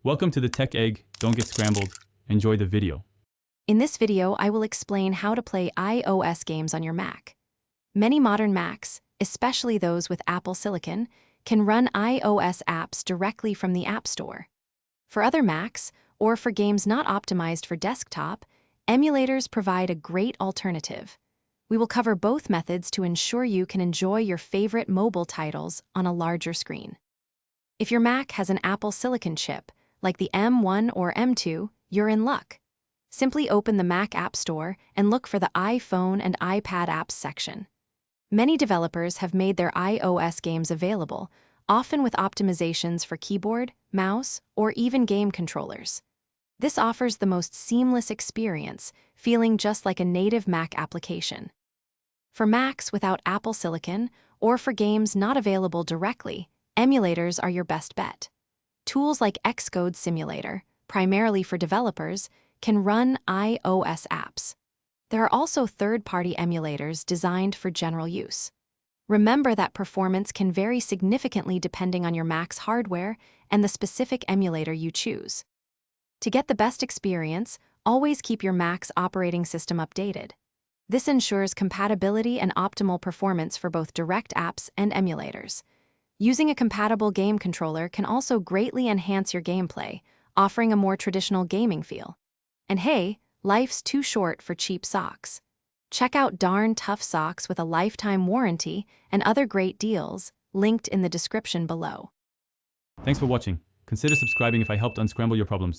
Welcome to the Tech Egg. Don't get scrambled. Enjoy the video. In this video, I will explain how to play iOS games on your Mac. Many modern Macs, especially those with Apple Silicon, can run iOS apps directly from the App Store. For other Macs, or for games not optimized for desktop, emulators provide a great alternative. We will cover both methods to ensure you can enjoy your favorite mobile titles on a larger screen. If your Mac has an Apple Silicon chip, like the M1 or M2, you're in luck. Simply open the Mac App Store and look for the iPhone and iPad apps section. Many developers have made their iOS games available, often with optimizations for keyboard, mouse, or even game controllers. This offers the most seamless experience, feeling just like a native Mac application. For Macs without Apple Silicon, or for games not available directly, emulators are your best bet. Tools like Xcode Simulator, primarily for developers, can run iOS apps. There are also third-party emulators designed for general use. Remember that performance can vary significantly depending on your Mac's hardware and the specific emulator you choose. To get the best experience, always keep your Mac's operating system updated. This ensures compatibility and optimal performance for both direct apps and emulators. Using a compatible game controller can also greatly enhance your gameplay, offering a more traditional gaming feel. And hey, life's too short for cheap socks. Check out Darn Tough Socks with a lifetime warranty and other great deals, linked in the description below. Thanks for watching. Consider subscribing if I helped unscramble your problems.